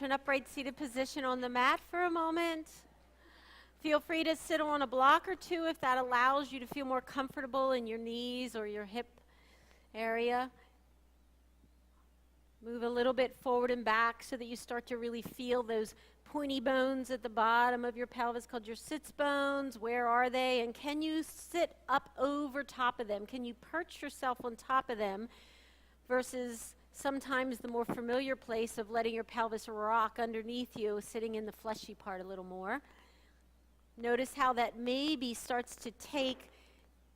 an upright seated position on the mat for a moment. Feel free to sit on a block or two if that allows you to feel more comfortable in your knees or your hip area. Move a little bit forward and back so that you start to really feel those pointy bones at the bottom of your pelvis called your sits bones. Where are they? And can you sit up over top of them? Can you perch yourself on top of them versus sometimes the more familiar place of letting your pelvis rock underneath you, sitting in the fleshy part a little more. Notice how that maybe starts to take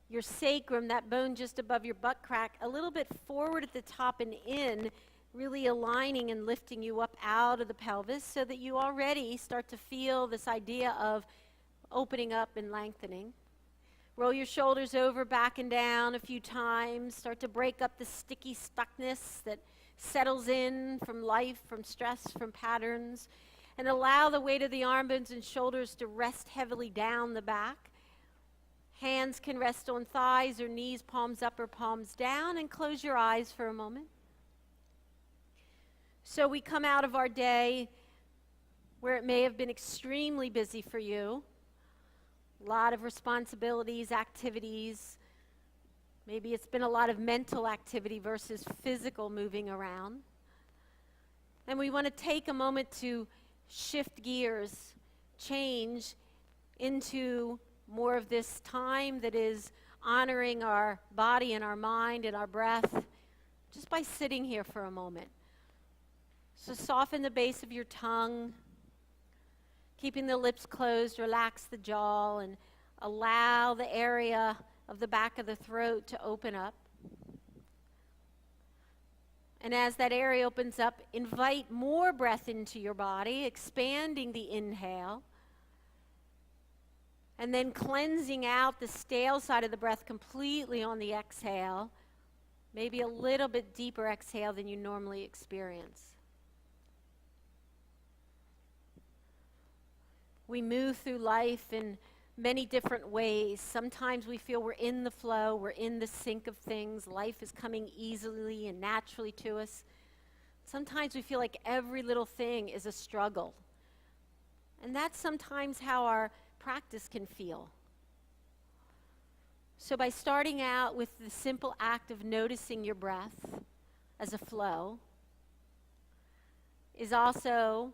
your sacrum, that bone just above your butt crack, a little bit forward at the top and in, really aligning and lifting you up out of the pelvis so that you already start to feel this idea of opening up and lengthening. Roll your shoulders over, back and down a few times. Start to break up the sticky stuckness that settles in from life, from stress, from patterns. And allow the weight of the arm bones and shoulders to rest heavily down the back. Hands can rest on thighs or knees, palms up or palms down, and close your eyes for a moment. So we come out of our day where it may have been extremely busy for you. A lot of responsibilities, activities. Maybe it's been a lot of mental activity versus physical moving around. And we want to take a moment to shift gears, change into more of this time that is honoring our body and our mind and our breath just by sitting here for a moment. So soften the base of your tongue, keeping the lips closed, relax the jaw, and allow the area of the back of the throat to open up. And as that area opens up, invite more breath into your body, expanding the inhale, and then cleansing out the stale side of the breath completely on the exhale, maybe a little bit deeper exhale than you normally experience. We move through life in many different ways. Sometimes we feel we're in the flow, we're in the sync of things. Life is coming easily and naturally to us. Sometimes we feel like every little thing is a struggle. And that's sometimes how our practice can feel. So by starting out with the simple act of noticing your breath as a flow is also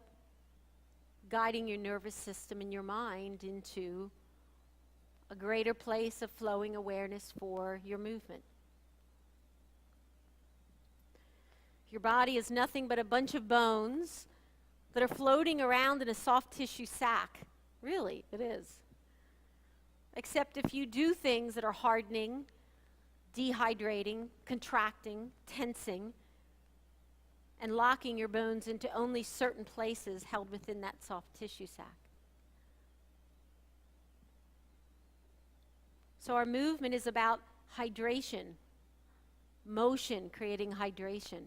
guiding your nervous system and your mind into a greater place of flowing awareness for your movement. Your body is nothing but a bunch of bones that are floating around in a soft tissue sac. Really, it is. Except if you do things that are hardening, dehydrating, contracting, tensing, and locking your bones into only certain places held within that soft tissue sac. So our movement is about hydration, motion creating hydration.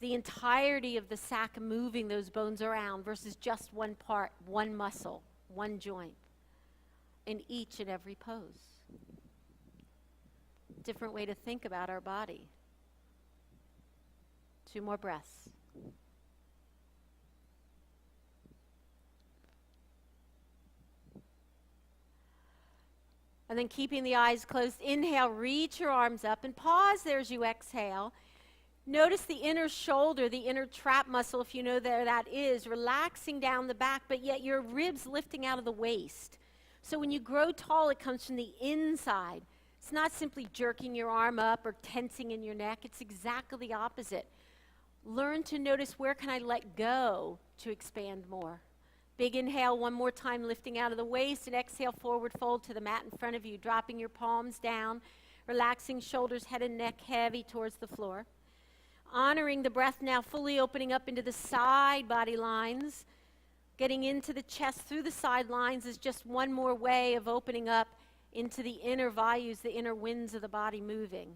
The entirety of the sac moving those bones around versus just one part, one muscle, one joint in each and every pose. Different way to think about our body. 2 more breaths. And then keeping the eyes closed, inhale, reach your arms up and pause there as you exhale. Notice the inner shoulder, the inner trap muscle, if you know there that is, relaxing down the back, but yet your ribs lifting out of the waist. So when you grow tall, it comes from the inside. It's not simply jerking your arm up or tensing in your neck. It's exactly the opposite. Learn to notice, where can I let go to expand more? Big inhale, one more time, lifting out of the waist, and exhale, forward fold to the mat in front of you, dropping your palms down, relaxing shoulders, head and neck heavy towards the floor. Honoring the breath now, fully opening up into the side body lines. Getting into the chest through the side lines is just one more way of opening up into the inner vayus, the inner winds of the body moving.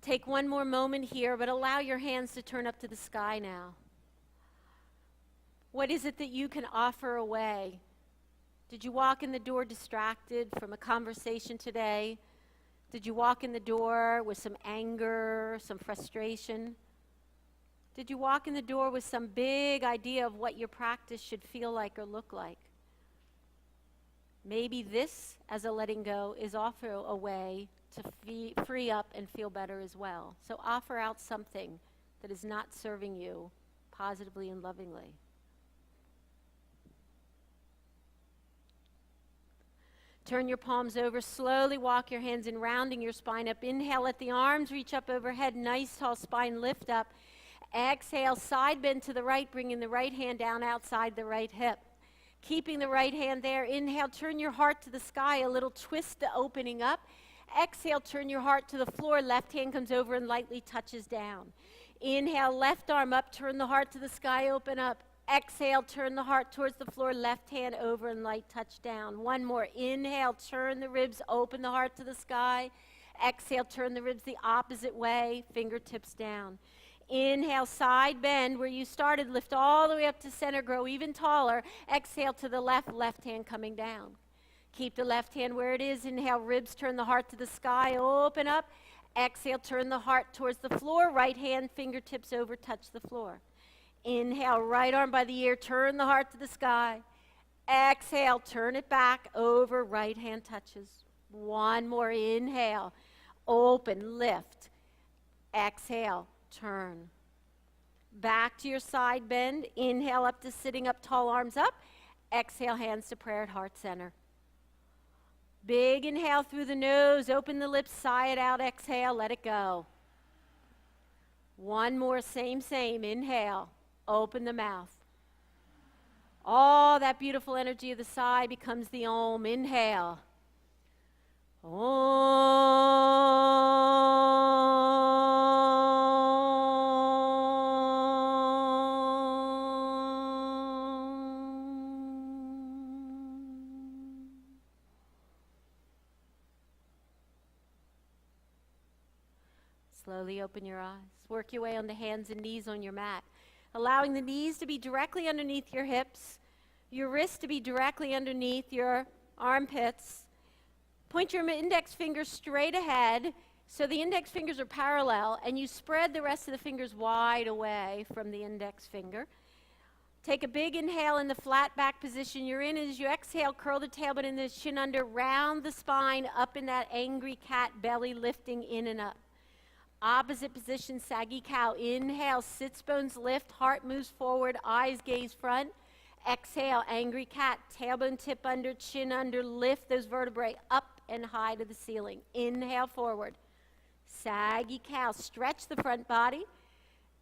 Take one more moment here, but allow your hands to turn up to the sky now. What is it that you can offer away? Did you walk in the door distracted from a conversation today? Did you walk in the door with some anger, some frustration? Did you walk in the door with some big idea of what your practice should feel like or look like? Maybe this, as a letting go, is also a way to free up and feel better as well. So offer out something that is not serving you positively and lovingly. Turn your palms over, slowly walk your hands in, rounding your spine up. Inhale, let the arms reach up overhead, nice tall spine, lift up. Exhale, side bend to the right, bringing the right hand down outside the right hip. Keeping the right hand there. Inhale, turn your heart to the sky, a little twist to opening up. Exhale, turn your heart to the floor, left hand comes over and lightly touches down. Inhale, left arm up, turn the heart to the sky, open up. Exhale, turn the heart towards the floor, left hand over and light touch down. One more. Inhale, turn the ribs, open the heart to the sky. Exhale, turn the ribs the opposite way, fingertips down. Inhale, side bend where you started, lift all the way up to center, grow even taller. Exhale to the left, left hand coming down. Keep the left hand where it is. Inhale, ribs, turn the heart to the sky, open up. Exhale, turn the heart towards the floor, right hand, fingertips over, touch the floor. Inhale, right arm by the ear, turn the heart to the sky. Exhale, turn it back, over, right hand touches. One more, inhale, open, lift. Exhale, turn. Back to your side bend. Inhale up to sitting up, tall arms up. Exhale, hands to prayer at heart center. Big inhale through the nose, open the lips, sigh it out, exhale, let it go. One more, same, inhale, open the mouth. All that beautiful energy of the sigh becomes the Om. Inhale. Slowly open your eyes. Work your way on the hands and knees on your mat, allowing the knees to be directly underneath your hips, your wrists to be directly underneath your armpits. Point your index fingers straight ahead so the index fingers are parallel, and you spread the rest of the fingers wide away from the index finger. Take a big inhale in the flat back position you're in. As you exhale, curl the tailbone in the chin under, round the spine up in that angry cat, belly lifting in and up. Opposite position, saggy cow. Inhale, sits bones lift, heart moves forward, eyes gaze front. Exhale, angry cat, tailbone tip under, chin under, lift those vertebrae up and high to the ceiling. Inhale, forward. Saggy cow, stretch the front body.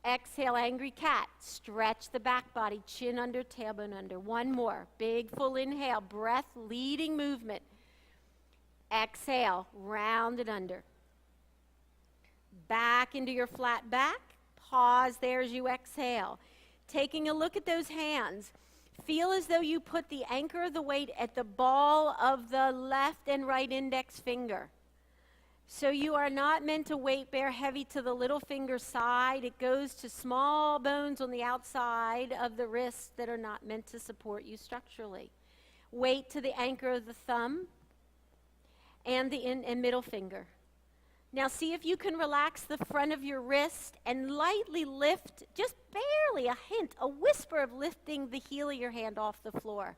Exhale, angry cat, stretch the back body, chin under, tailbone under. One more, big full inhale, breath leading movement. Exhale, round it under. Back into your flat back. Pause there as you exhale. Taking a look at those hands. Feel as though you put the anchor of the weight at the ball of the left and right index finger. So you are not meant to weight bear heavy to the little finger side. It goes to small bones on the outside of the wrist that are not meant to support you structurally. Weight to the anchor of the thumb and the middle finger. Now see if you can relax the front of your wrist and lightly lift, just barely, a hint, a whisper of lifting the heel of your hand off the floor.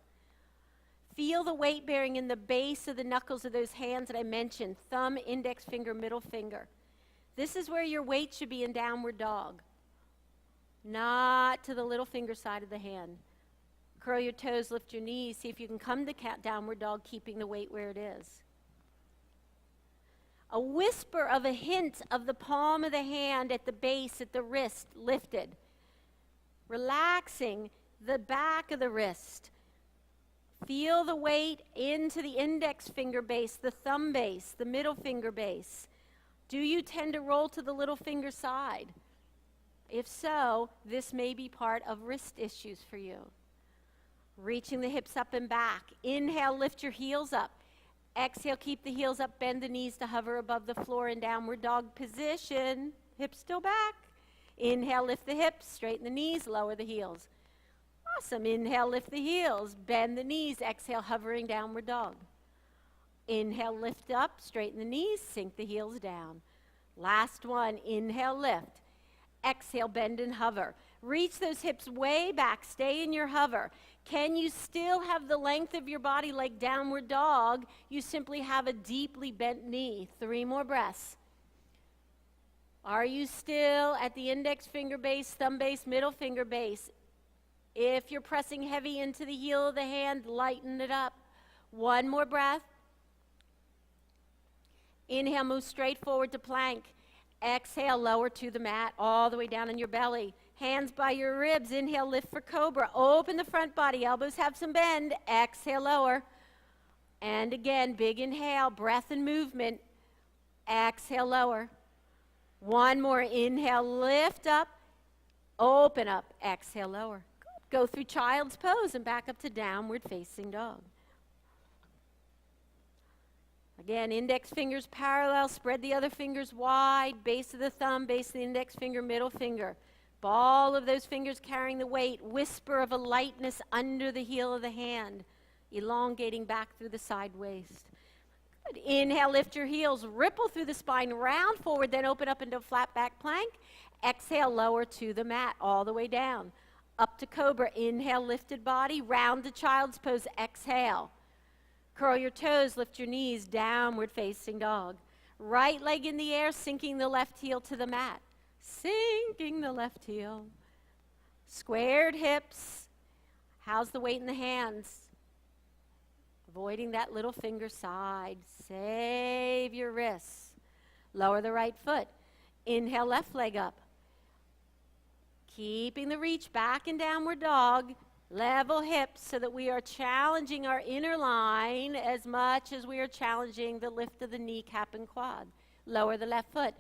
Feel the weight bearing in the base of the knuckles of those hands that I mentioned, thumb, index finger, middle finger. This is where your weight should be in downward dog, not to the little finger side of the hand. Curl your toes, lift your knees, see if you can come to downward dog, keeping the weight where it is. A whisper of a hint of the palm of the hand at the base, at the wrist, lifted. Relaxing the back of the wrist. Feel the weight into the index finger base, the thumb base, the middle finger base. Do you tend to roll to the little finger side? If so, this may be part of wrist issues for you. Reaching the hips up and back. Inhale, lift your heels up. Exhale, keep the heels up, bend the knees to hover above the floor in downward dog position. Hips still back. Inhale, lift the hips, straighten the knees, lower the heels. Awesome. Inhale, lift the heels, bend the knees. Exhale, hovering downward dog. Inhale, lift up, straighten the knees, sink the heels down. Last one, inhale, lift. Exhale, bend and hover. Reach those hips way back, stay in your hover. Can you still have the length of your body like downward dog? You simply have a deeply bent knee. 3 more breaths. Are you still at the index finger base, thumb base, middle finger base? If you're pressing heavy into the heel of the hand, lighten it up. 1 more breath. Inhale, move straight forward to plank. Exhale, lower to the mat, all the way down in your belly. Hands by your ribs. Inhale, lift for cobra. Open the front body. Elbows have some bend. Exhale, lower. And again, big inhale, breath and movement. Exhale, lower. 1 more. Inhale, lift up. Open up. Exhale, lower. Good. Go through child's pose and back up to downward facing dog. Again, index fingers parallel, spread the other fingers wide, base of the thumb, base of the index finger, middle finger. Ball of those fingers carrying the weight, whisper of a lightness under the heel of the hand, elongating back through the side waist. Good. Inhale, lift your heels, ripple through the spine, round forward, then open up into a flat back plank. Exhale, lower to the mat, all the way down. Up to cobra, inhale, lifted body, round to child's pose, exhale. Curl your toes, lift your knees, downward facing dog. Right leg in the air, sinking the left heel to the mat. Sinking the left heel. Squared hips. How's the weight in the hands? Avoiding that little finger side. Save your wrists. Lower the right foot. Inhale, left leg up. Keeping the reach back in downward dog. Level hips so that we are challenging our inner line as much as we are challenging the lift of the kneecap and quad. Lower the left foot.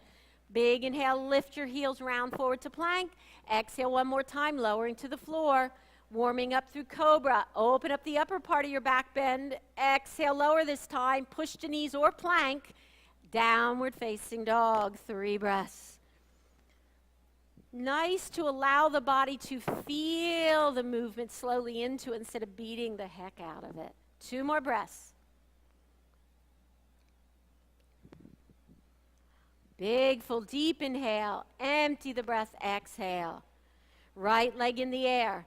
Big inhale, lift your heels round forward to plank. Exhale 1 more time, lowering to the floor. Warming up through cobra. Open up the upper part of your back bend. Exhale, lower this time. Push to knees or plank. Downward facing dog. 3 breaths. Nice to allow the body to feel the movement slowly into it instead of beating the heck out of it. 2 more breaths. Big, full, deep inhale. Empty the breath. Exhale. Right leg in the air.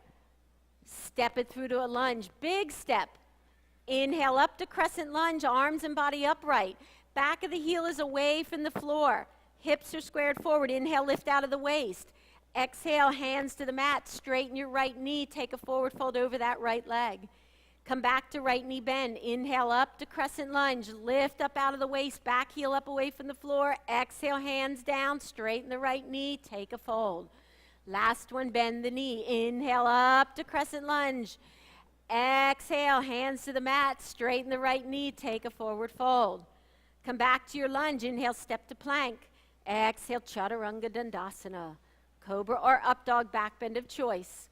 Step it through to a lunge. Big step. Inhale up to crescent lunge. Arms and body upright. Back of the heel is away from the floor. Hips are squared forward. Inhale, lift out of the waist. Exhale, hands to the mat. Straighten your right knee. Take a forward fold over that right leg. Come back to right knee bend. Inhale up to crescent lunge. Lift up out of the waist. Back heel up away from the floor. Exhale, hands down. Straighten the right knee. Take a fold. Last one, bend the knee. Inhale up to crescent lunge. Exhale, hands to the mat. Straighten the right knee. Take a forward fold. Come back to your lunge. Inhale, step to plank. Exhale, Chaturanga Dandasana. Cobra or up dog, back bend of choice.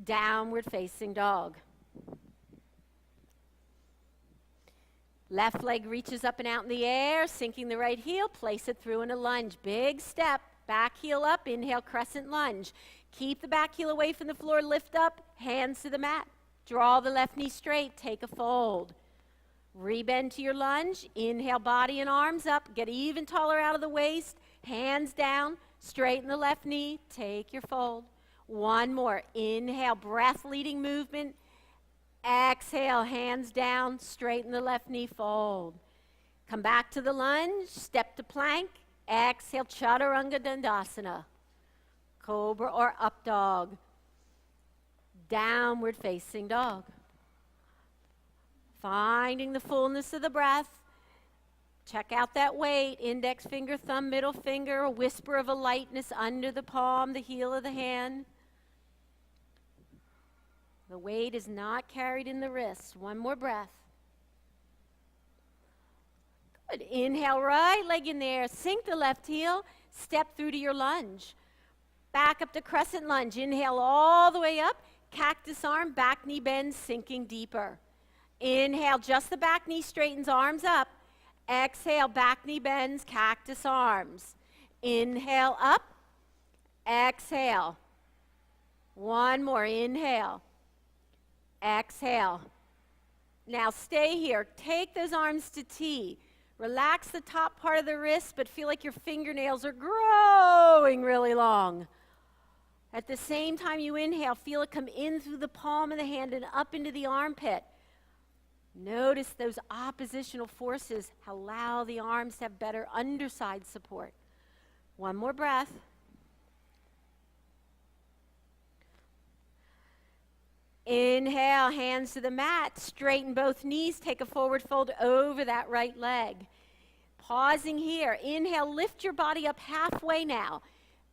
Downward facing dog. Left leg reaches up and out in the air, sinking the right heel, place it through in a lunge. Big step, back heel up, inhale, crescent lunge. Keep the back heel away from the floor, lift up, hands to the mat. Draw the left knee straight, take a fold. Rebend to your lunge, inhale, body and arms up, get even taller out of the waist, hands down, straighten the left knee, take your fold. 1 more, inhale, breath leading movement. Exhale, hands down, straighten the left knee, fold. Come back to the lunge, step to plank. Exhale, Chaturanga Dandasana. Cobra or up dog. Downward facing dog. Finding the fullness of the breath. Check out that weight. Index finger, thumb, middle finger. A whisper of a lightness under the palm, the heel of the hand. The weight is not carried in the wrists. 1 more breath. Good. Inhale, right leg in the air. Sink the left heel. Step through to your lunge. Back up to crescent lunge. Inhale all the way up. Cactus arm, back knee bends, sinking deeper. Inhale, just the back knee straightens, arms up. Exhale, back knee bends, cactus arms. Inhale, up. Exhale. 1 more. Inhale. Exhale. Now stay here. Take those arms to T. Relax the top part of the wrist, but feel like your fingernails are growing really long. At the same time you inhale, feel it come in through the palm of the hand and up into the armpit. Notice those oppositional forces. Allow the arms to have better underside support. One more breath. Inhale, hands to the mat. Straighten both knees. Take a forward fold over that right leg. Pausing here. Inhale, lift your body up halfway now.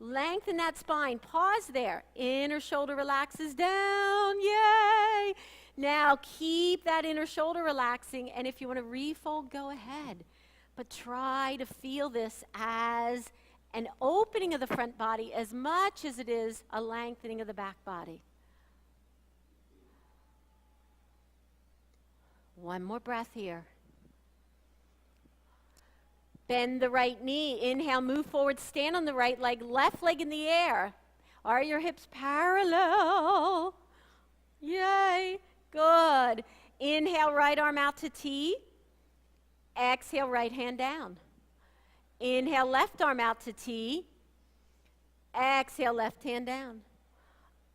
Lengthen that spine. Pause there. Inner shoulder relaxes down. Yay! Now keep that inner shoulder relaxing, and if you want to refold, go ahead. But try to feel this as an opening of the front body as much as it is a lengthening of the back body. One more breath here. Bend the right knee. Inhale, move forward, stand on the right leg, left leg in the air. Are your hips parallel? Yay, good. Inhale, right arm out to T. Exhale, right hand down. Inhale, left arm out to T. Exhale, left hand down.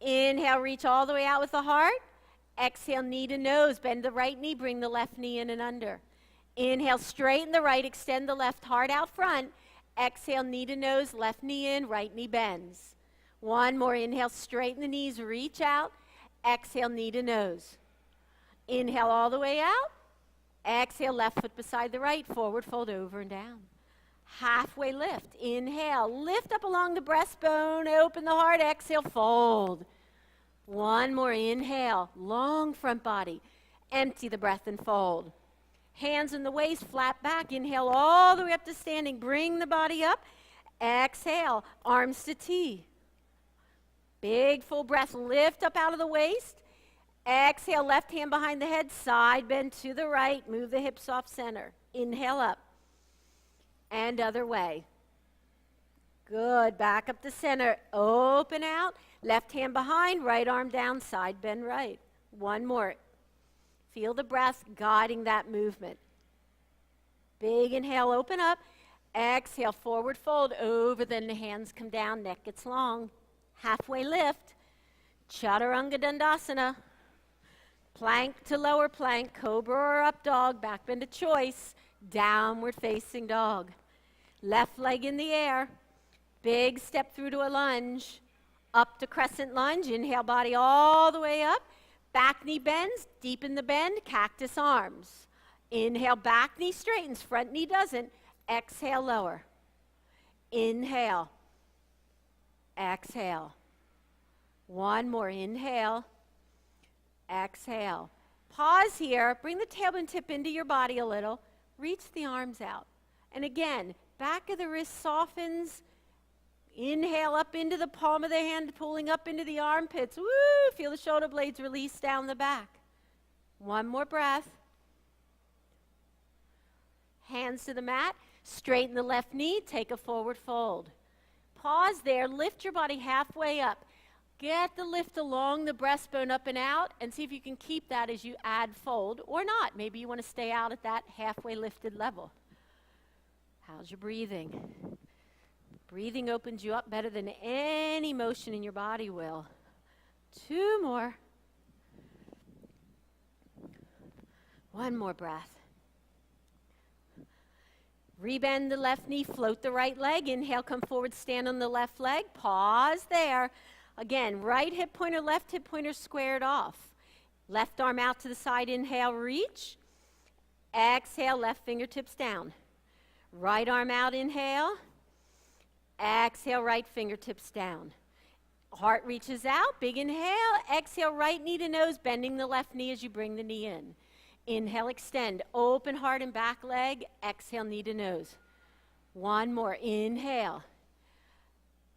Inhale, reach all the way out with the heart. Exhale, knee to nose. Bend the right knee, bring the left knee in and under. Inhale, straighten the right, extend the left, heart out front. Exhale, knee to nose, left knee in, right knee bends. One more. Inhale, straighten the knees, reach out. Exhale, knee to nose. Inhale all the way out. Exhale, left foot beside the right, forward fold over and down. Halfway lift. Inhale, lift up along the breastbone, open the heart. Exhale, fold. One more. Inhale, long front body. Empty the breath and fold. Hands in the waist, flat back. Inhale all the way up to standing. Bring the body up. Exhale, arms to T. Big full breath. Lift up out of the waist. Exhale, left hand behind the head. Side bend to the right. Move the hips off center. Inhale up. And other way. Good. Back up to center. Open out. Left hand behind. Right arm down. Side bend right. One more. Feel the breath guiding that movement. Big inhale, open up. Exhale, forward fold over, then the hands come down, neck gets long. Halfway lift. Chaturanga Dandasana. Plank to lower plank, cobra or up dog, back bend to choice. Downward facing dog. Left leg in the air. Big step through to a lunge. Up to crescent lunge. Inhale, body all the way up. Back knee bends, deepen the bend, cactus arms. Inhale, back knee straightens, front knee doesn't. Exhale, lower. Inhale. Exhale. One more. Inhale. Exhale. Pause here. Bring the tailbone tip into your body a little. Reach the arms out. And again, back of the wrist softens. Inhale up into the palm of the hand, pulling up into the armpits. Woo! Feel the shoulder blades release down the back. One more breath. Hands to the mat. Straighten the left knee. Take a forward fold. Pause there. Lift your body halfway up. Get the lift along the breastbone up and out, and see if you can keep that as you add fold or not. Maybe you want to stay out at that halfway lifted level. How's your breathing? Breathing opens you up better than any motion in your body will. Two more. One more breath. Rebend the left knee, float the right leg. Inhale, come forward, stand on the left leg. Pause there. Again, right hip pointer, left hip pointer squared off. Left arm out to the side, inhale, reach. Exhale, left fingertips down. Right arm out, inhale. Exhale, right fingertips down. Heart reaches out, big inhale. Exhale, right knee to nose, bending the left knee as you bring the knee in. Inhale, extend, open heart and back leg. Exhale, knee to nose. One more, inhale.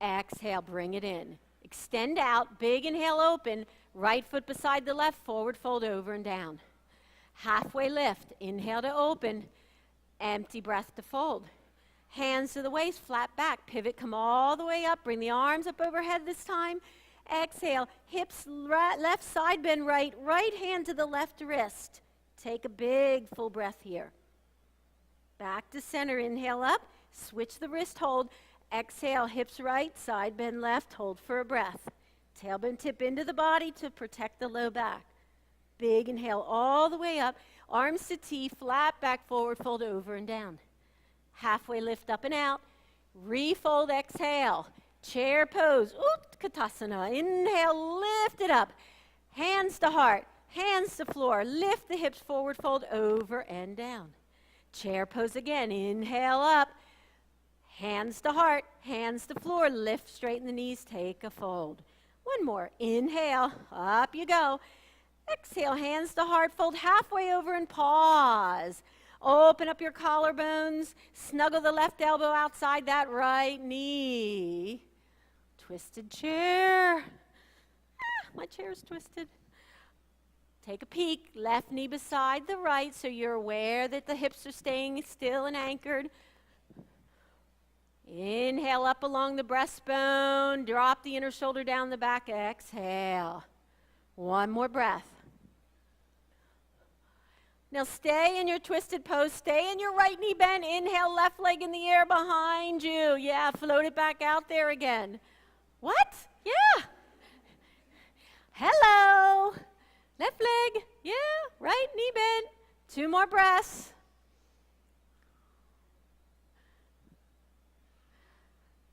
Exhale, bring it in. Extend out, big inhale, open. Right foot beside the left, forward fold over and down. Halfway lift, inhale to open. Empty breath to fold. Hands to the waist, flat back, pivot, come all the way up, bring the arms up overhead this time. Exhale, hips right, left side bend right, right hand to the left wrist. Take a big full breath here. Back to center, inhale up, switch the wrist hold, exhale, hips right, side bend left, hold for a breath. Tailbone tip into the body to protect the low back. Big inhale all the way up, arms to T, flat back, forward fold over and down. Halfway lift up and out, refold, exhale, chair pose, Utkatasana, inhale, lift it up, hands to heart, hands to floor, lift the hips forward, fold over and down. Chair pose again, inhale up, hands to heart, hands to floor, lift, straighten the knees, take a fold. One more, inhale, up you go. Exhale, hands to heart, fold halfway over and pause. Open up your collarbones, snuggle the left elbow outside that right knee. Twisted chair. My chair's twisted. Take a peek, left knee beside the right so you're aware that the hips are staying still and anchored. Inhale up along the breastbone, drop the inner shoulder down the back, exhale. One more breath. Now stay in your twisted pose, stay in your right knee bent, inhale, left leg in the air behind you. Yeah, float it back out there again. What? Yeah. Hello. Left leg, yeah, right knee bent. 2 more breaths.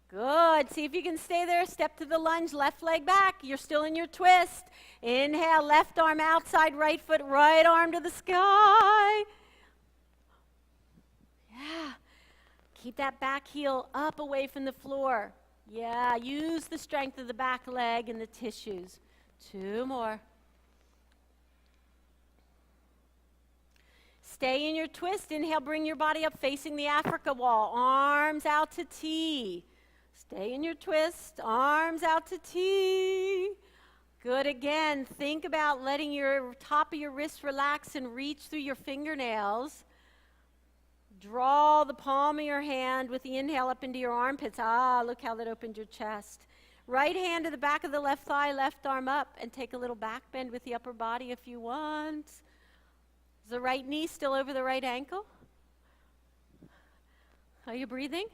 Good. See if you can stay there. Step to the lunge, left leg back. You're still in your twist. Inhale, left arm outside, right foot, right arm to the sky. Yeah. Keep that back heel up away from the floor. Yeah, use the strength of the back leg and the tissues. 2 more. Stay in your twist. Inhale, bring your body up facing the Africa wall. Arms out to T. Stay in your twist, arms out to T. Good again. Think about letting your top of your wrist relax and reach through your fingernails. Draw the palm of your hand with the inhale up into your armpits. Ah, look how that opened your chest. Right hand to the back of the left thigh, left arm up, and take a little back bend with the upper body if you want. Is the right knee still over the right ankle? Are you breathing?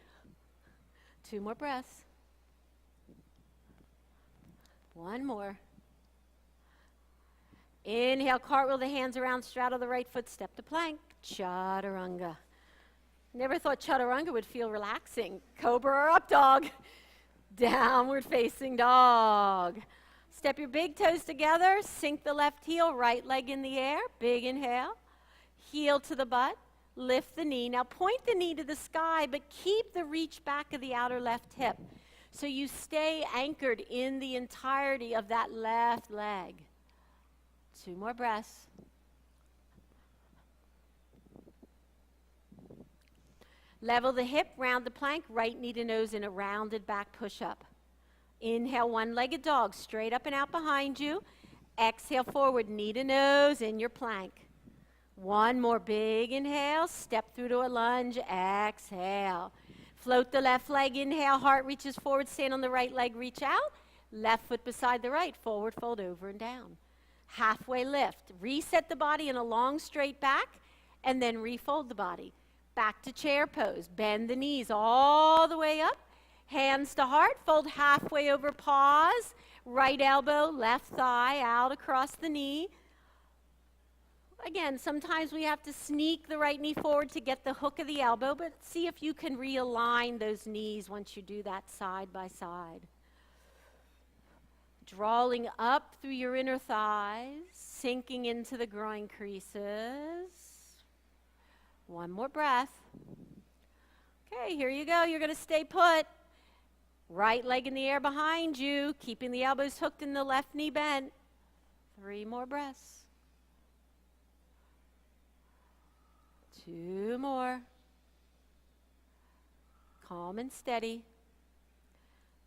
2 more breaths. 1 more. Inhale, cartwheel the hands around, straddle the right foot, step to plank. Chaturanga. Never thought chaturanga would feel relaxing. Cobra or up dog. Downward facing dog. Step your big toes together, sink the left heel, right leg in the air. Big inhale. Heel to the butt. Lift the knee. Now point the knee to the sky, but keep the reach back of the outer left hip. So you stay anchored in the entirety of that left leg. 2 more breaths. Level the hip, round the plank, right knee to nose in a rounded back push-up. Inhale, one-legged dog, straight up and out behind you. Exhale, forward, knee to nose in your plank. 1 more big inhale, step through to a lunge, exhale. Float the left leg, inhale, heart reaches forward, stand on the right leg, reach out. Left foot beside the right, forward fold over and down. Halfway lift, reset the body in a long straight back, and then refold the body. Back to chair pose, bend the knees all the way up. Hands to heart, fold halfway over, pause. Right elbow, left thigh out across the knee. Again, sometimes we have to sneak the right knee forward to get the hook of the elbow, but see if you can realign those knees once you do that side by side. Drawing up through your inner thighs, sinking into the groin creases. 1 more breath. Okay, here you go. You're going to stay put. Right leg in the air behind you, keeping the elbows hooked and the left knee bent. 3 more breaths. 2 more. Calm and steady.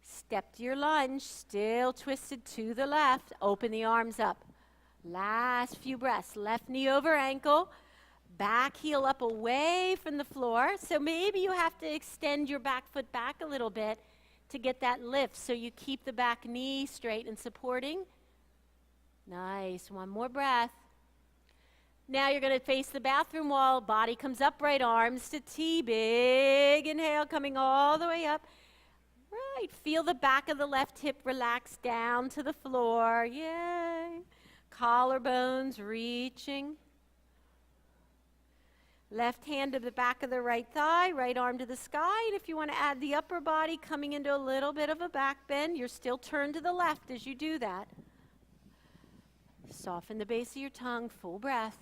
Step to your lunge, still twisted to the left. Open the arms up. Last few breaths. Left knee over ankle. Back heel up away from the floor. So maybe you have to extend your back foot back a little bit to get that lift so you keep the back knee straight and supporting. Nice. 1 more breath. Now you're going to face the bathroom wall. Body comes up, right arms to T. Big inhale coming all the way up. Right. Feel the back of the left hip relax down to the floor. Yay. Collarbones reaching. Left hand to the back of the right thigh, right arm to the sky. And if you want to add the upper body coming into a little bit of a back bend, you're still turned to the left as you do that. Soften the base of your tongue, full breath.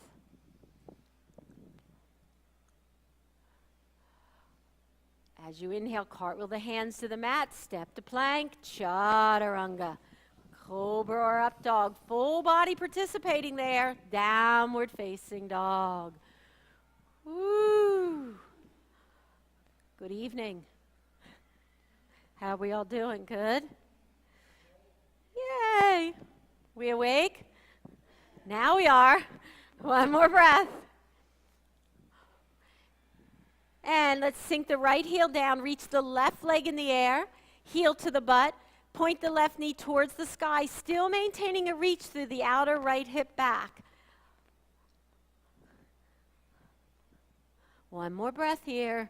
As you inhale, cartwheel the hands to the mat, step to plank, chaturanga. Cobra or up dog, full body participating there, downward facing dog. Woo! Good evening. How are we all doing? Good? Yay! We awake? Now we are. One more breath. And let's sink the right heel down, reach the left leg in the air, heel to the butt, point the left knee towards the sky, still maintaining a reach through the outer right hip back. One more breath here.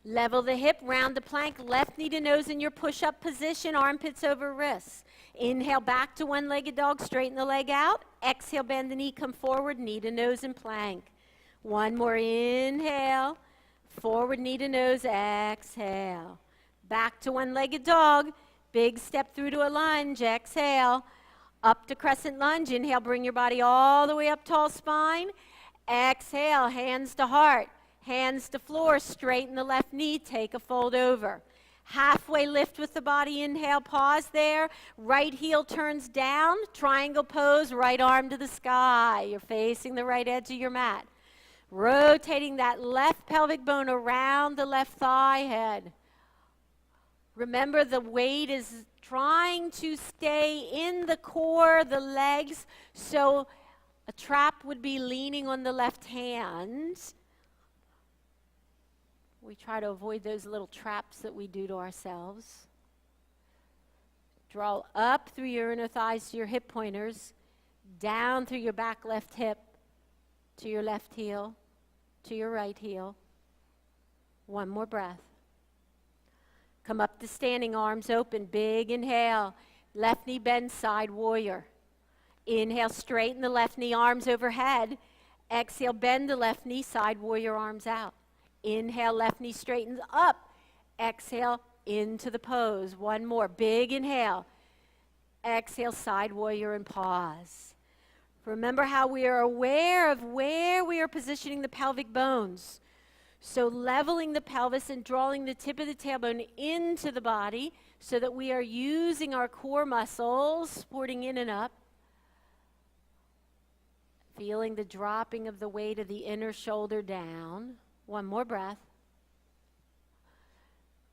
Level the hip, round the plank, left knee to nose in your push-up position, armpits over wrists. Inhale back to one-legged dog, straighten the leg out. Exhale, bend the knee, come forward, knee to nose in plank. One more inhale, forward knee to nose, exhale. Back to one-legged dog, big step through to a lunge, exhale. Up to crescent lunge, inhale, bring your body all the way up, tall spine. Exhale, hands to heart, hands to floor, straighten the left knee, take a fold over. Halfway lift with the body, inhale, pause there. Right heel turns down, triangle pose, right arm to the sky. You're facing the right edge of your mat. Rotating that left pelvic bone around the left thigh head. Remember, the weight is trying to stay in the core, the legs, so a trap would be leaning on the left hand. We try to avoid those little traps that we do to ourselves. Draw up through your inner thighs to your hip pointers, down through your back left hip, to your left heel, to your right heel. One more breath. Come up to standing, arms open, big inhale. Left knee bend, side warrior. Inhale, straighten the left knee, arms overhead. Exhale, bend the left knee, side warrior, arms out. Inhale, left knee straightens up. Exhale, into the pose. One more, big inhale. Exhale, side warrior, and pause. Remember how we are aware of where we are positioning the pelvic bones. So leveling the pelvis and drawing the tip of the tailbone into the body so that we are using our core muscles, supporting in and up. Feeling the dropping of the weight of the inner shoulder down. One more breath.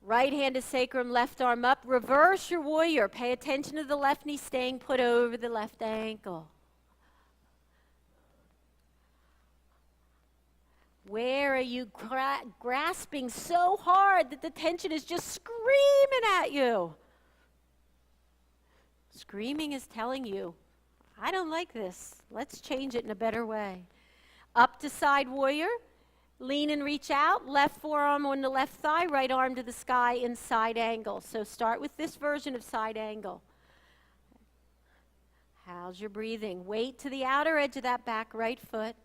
Right hand to sacrum, left arm up. Reverse your warrior. Pay attention to the left knee staying put over the left ankle. Where are you grasping so hard that the tension is just screaming at you? Screaming is telling you, I don't like this. Let's change it in a better way. Up to side warrior. Lean and reach out. Left forearm on the left thigh, right arm to the sky in side angle. So start with this version of side angle. How's your breathing? Weight to the outer edge of that back right foot.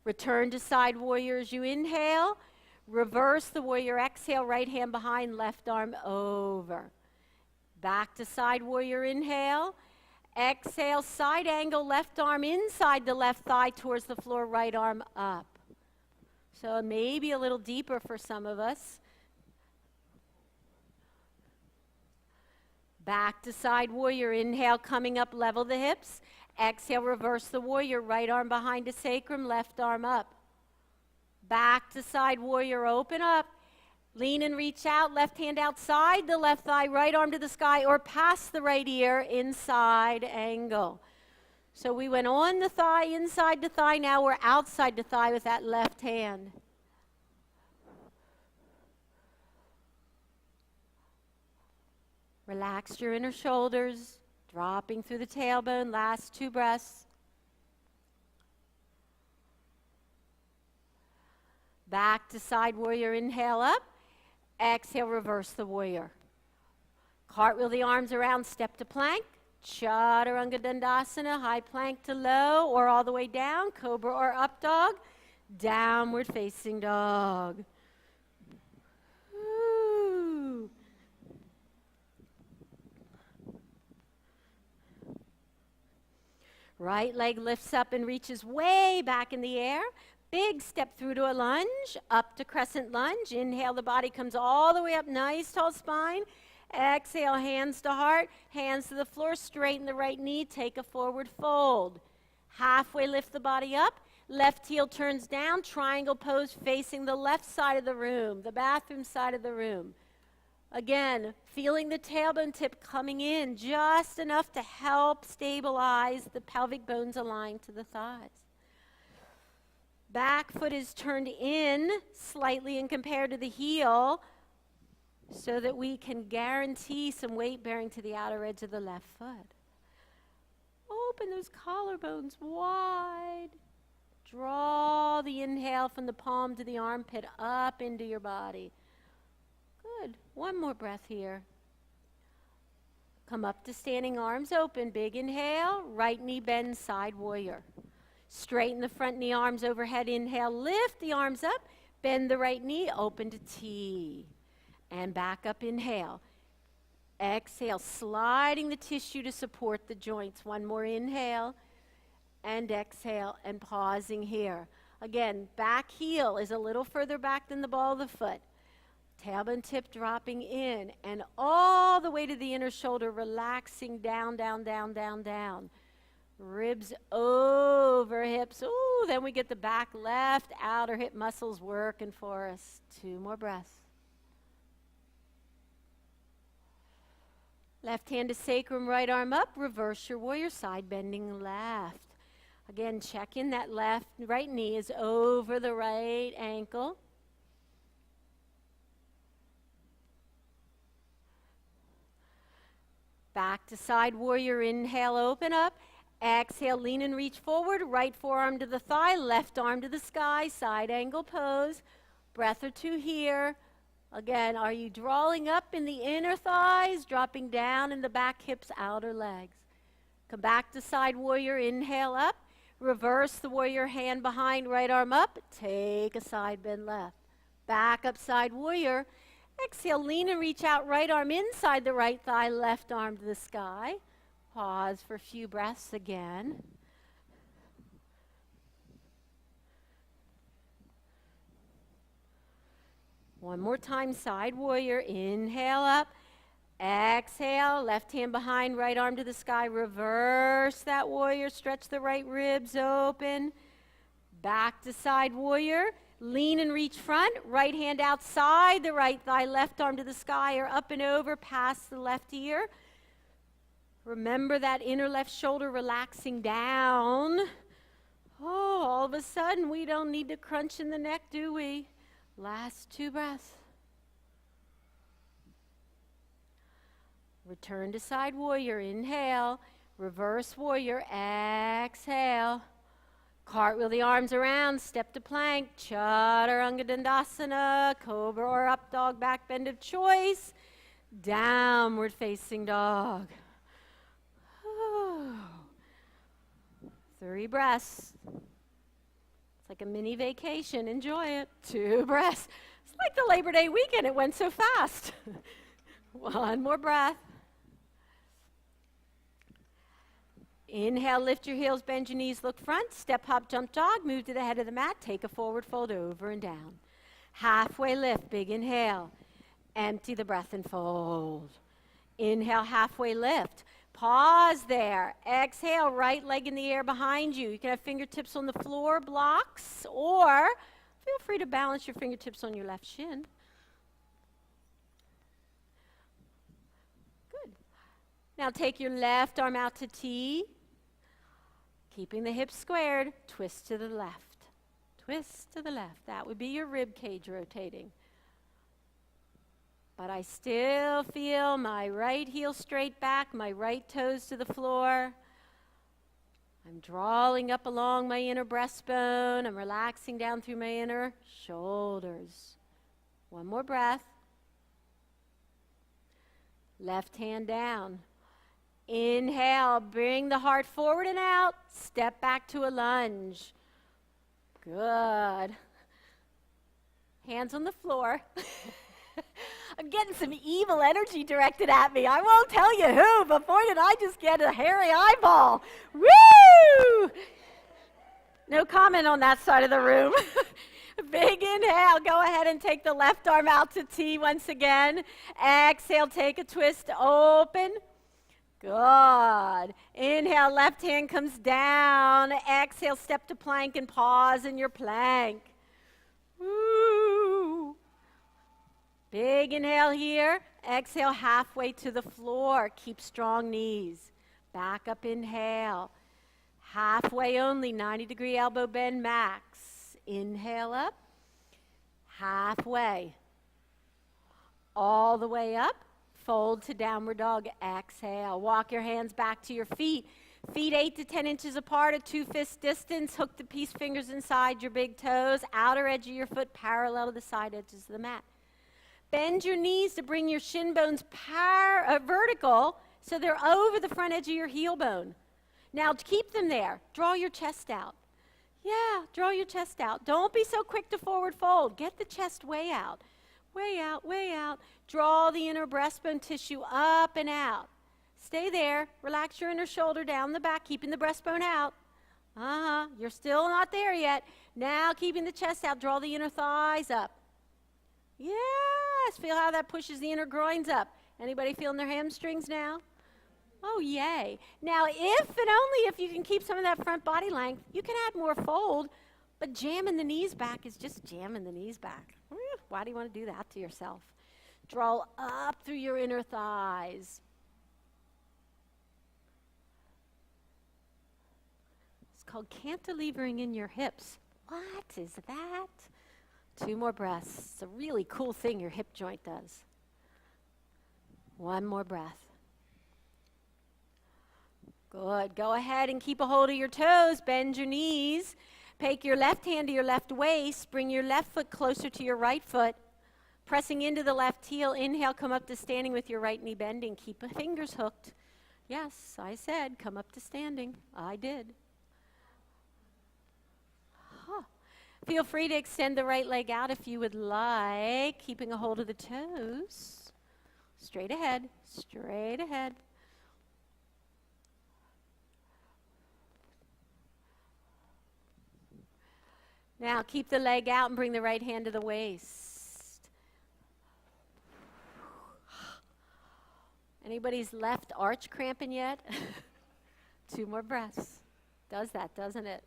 Return to side warrior as you inhale. Reverse the warrior, exhale, right hand behind, left arm over. Back to side warrior, inhale. Exhale, side angle, left arm inside the left thigh towards the floor, right arm up. So maybe a little deeper for some of us. Back to side warrior, inhale, coming up, level the hips. Exhale, reverse the warrior, right arm behind the sacrum, left arm up. Back to side warrior, open up. Lean and reach out, left hand outside the left thigh, right arm to the sky, or past the right ear, inside angle. So we went on the thigh, inside the thigh, now we're outside the thigh with that left hand. Relax your inner shoulders, dropping through the tailbone, last 2 breaths. Back to side warrior, inhale up. Exhale, reverse the warrior. Cartwheel the arms around, step to plank. Chaturanga Dandasana, high plank to low or all the way down. Cobra or up dog. Downward facing dog. Ooh. Right leg lifts up and reaches way back in the air. Big step through to a lunge, up to crescent lunge. Inhale, the body comes all the way up, nice tall spine. Exhale, hands to heart, hands to the floor, straighten the right knee, take a forward fold. Halfway lift the body up, left heel turns down, triangle pose facing the left side of the room, the bathroom side of the room. Again, feeling the tailbone tip coming in just enough to help stabilize the pelvic bones aligned to the thighs. Back foot is turned in slightly and compared to the heel so that we can guarantee some weight bearing to the outer edge of the left foot. Open those collarbones wide. Draw the inhale from the palm to the armpit up into your body. Good. One more breath here. Come up to standing, arms open. Big inhale, right knee bends, side warrior. Straighten the front knee, arms overhead. Inhale, lift the arms up. Bend the right knee, open to T. And back up, inhale. Exhale, sliding the tissue to support the joints. One more inhale. And exhale, and pausing here. Again, back heel is a little further back than the ball of the foot. Tailbone tip dropping in. And all the way to the inner shoulder, relaxing down, down, down, down, down. Ribs over hips. Ooh, then we get the back left outer hip muscles working for us. 2 more breaths. Left hand to sacrum, right arm up. Reverse your warrior, side bending left. Again, check in that right knee is over the right ankle. Back to side warrior, inhale, open up. Exhale, lean and reach forward. Right forearm to the thigh, left arm to the sky, side angle pose. Breath or 2 here. Again, are you drawing up in the inner thighs, dropping down in the back hips, outer legs? Come back to side warrior, inhale up. Reverse the warrior, hand behind, right arm up. Take a side bend left. Back up, side warrior. Exhale, lean and reach out, right arm inside the right thigh, left arm to the sky. Pause for a few breaths again. One more time, side warrior. Inhale up. Exhale, left hand behind, right arm to the sky. Reverse that warrior. Stretch the right ribs open. Back to side warrior. Lean and reach front. Right hand outside the right thigh, left arm to the sky or up and over past the left ear. Remember that inner left shoulder relaxing down. Oh, all of a sudden we don't need to crunch in the neck, do we? Last 2 breaths. Return to side warrior. Inhale. Reverse warrior. Exhale. Cartwheel the arms around. Step to plank. Chaturanga Dandasana. Cobra or up dog. Back bend of choice. Downward facing dog. 3 breaths. It's like a mini vacation. Enjoy it. 2 breaths. It's like the Labor Day weekend. It went so fast. 1 more breath. Inhale, lift your heels, bend your knees, look front. Step, hop, jump, jog. Move to the head of the mat. Take a forward fold over and down. Halfway lift. Big inhale. Empty the breath and fold. Inhale, halfway lift. Pause there. Exhale, right leg in the air behind you. You can have fingertips on the floor, blocks, or feel free to balance your fingertips on your left shin. Good. Now take your left arm out to T. Keeping the hips squared, twist to the left. Twist to the left. That would be your rib cage rotating. But I still feel my right heel straight back, my right toes to the floor. I'm drawing up along my inner breastbone. I'm relaxing down through my inner shoulders. One more breath. Left hand down. Inhale, bring the heart forward and out. Step back to a lunge. Good. Hands on the floor. I'm getting some evil energy directed at me. I won't tell you who, but boy, did I just get a hairy eyeball. Woo! No comment on that side of the room. Big inhale. Go ahead and take the left arm out to T once again. Exhale, take a twist, open. Good. Inhale, left hand comes down. Exhale, step to plank and pause in your plank. Woo! Big inhale here. Exhale, halfway to the floor. Keep strong knees. Back up, inhale. Halfway only, 90-degree elbow bend max. Inhale up. Halfway. All the way up. Fold to downward dog. Exhale. Walk your hands back to your feet. Feet 8 to 10 inches apart at 2-fist distance. Hook the peace fingers inside your big toes. Outer edge of your foot parallel to the side edges of the mat. Bend your knees to bring your shin bones vertical so they're over the front edge of your heel bone. Now to keep them there, draw your chest out. Yeah, draw your chest out. Don't be so quick to forward fold. Get the chest way out. Way out, way out. Draw the inner breastbone tissue up and out. Stay there. Relax your inner shoulder down the back, keeping the breastbone out. You're still not there yet. Now keeping the chest out, draw the inner thighs up. Yes, feel how that pushes the inner groins up. Anybody feeling their hamstrings now? Oh, yay. Now, if and only if you can keep some of that front body length, you can add more fold, but jamming the knees back is just jamming the knees back. Why do you want to do that to yourself? Draw up through your inner thighs. It's called cantilevering in your hips. What is that? 2 more breaths. It's a really cool thing your hip joint does. 1 more breath. Good. Go ahead and keep a hold of your toes. Bend your knees. Take your left hand to your left waist. Bring your left foot closer to your right foot. Pressing into the left heel. Inhale, come up to standing with your right knee bending. Keep the fingers hooked. Yes, I said come up to standing. I did. Feel free to extend the right leg out if you would like, keeping a hold of the toes. Straight ahead, straight ahead. Now keep the leg out and bring the right hand to the waist. Anybody's left arch cramping yet? 2 more breaths. Does that, doesn't it?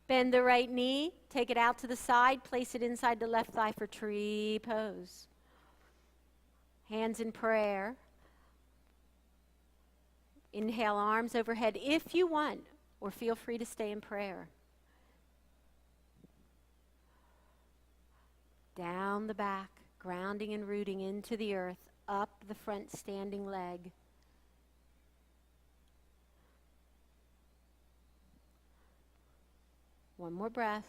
Bend the right knee, take it out to the side, place it inside the left thigh for tree pose. Hands in prayer. Inhale, arms overhead if you want, or feel free to stay in prayer. Down the back, grounding and rooting into the earth, up the front standing leg. One more breath.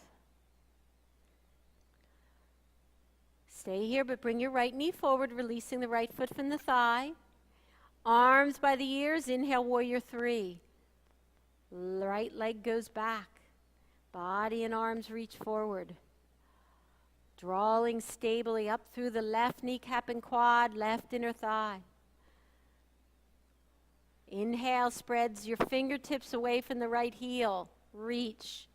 Stay here, but bring your right knee forward, releasing the right foot from the thigh. Arms by the ears. Inhale, warrior 3. Right leg goes back. Body and arms reach forward. Drawing stably up through the left kneecap and quad, left inner thigh. Inhale, spreads your fingertips away from the right heel. Reach.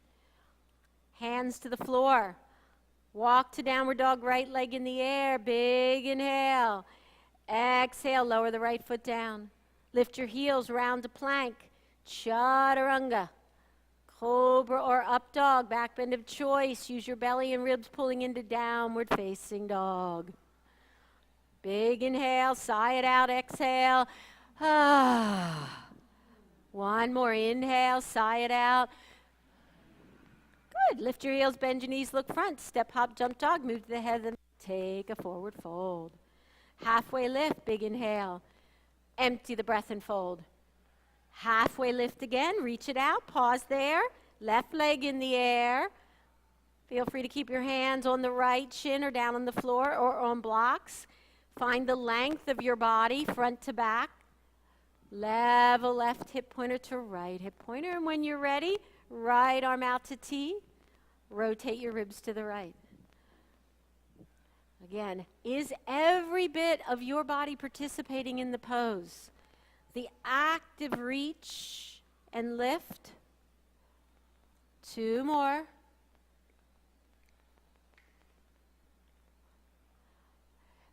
Hands to the floor. Walk to downward dog, right leg in the air. Big inhale. Exhale, lower the right foot down. Lift your heels, round to plank. Chaturanga. Cobra or up dog, back bend of choice. Use your belly and ribs pulling into downward facing dog. Big inhale, sigh it out, exhale. One more inhale, sigh it out. Good. Lift your heels, bend your knees, look front. Step, hop, jump, dog. Move to the head of the take a forward fold. Halfway lift, big inhale. Empty the breath and fold. Halfway lift again, reach it out, pause there. Left leg in the air. Feel free to keep your hands on the right shin or down on the floor or on blocks. Find the length of your body, front to back. Level left hip pointer to right hip pointer. And when you're ready, right arm out to T. Rotate your ribs to the right. Again, is every bit of your body participating in the pose? The active reach and lift. 2 more.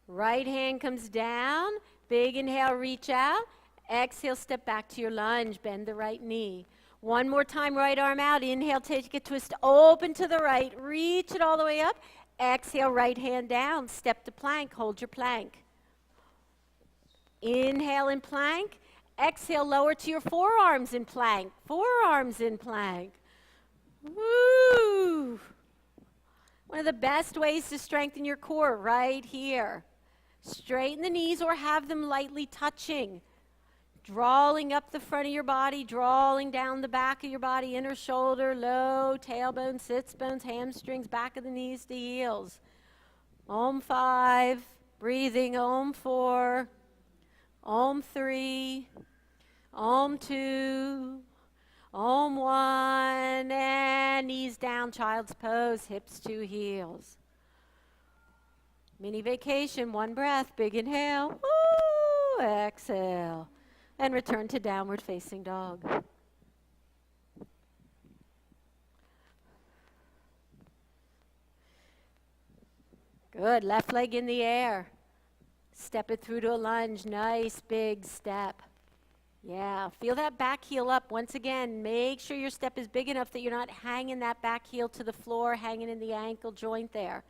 Right hand comes down. Big inhale, reach out. Exhale, step back to your lunge. Bend the right knee. One more time, right arm out. Inhale, take a twist, open to the right. Reach it all the way up. Exhale, right hand down. Step to plank. Hold your plank. Inhale in plank. Exhale, lower to your forearms in plank. Forearms in plank. Woo! One of the best ways to strengthen your core, right here. Straighten the knees or have them lightly touching. Drawing up the front of your body, drawing down the back of your body, inner shoulder, low, tailbone, sits bones, hamstrings, back of the knees to heels. Om 5, breathing, Om 4, Om 3, Om 2, Om 1, and knees down, child's pose, hips to heels. Mini vacation, 1 breath, big inhale, woo, exhale. And return to downward facing dog. Good, left leg in the air. Step it through to a lunge, nice big step. Yeah, feel that back heel up. Once again, make sure your step is big enough that you're not hanging that back heel to the floor, hanging in the ankle joint there.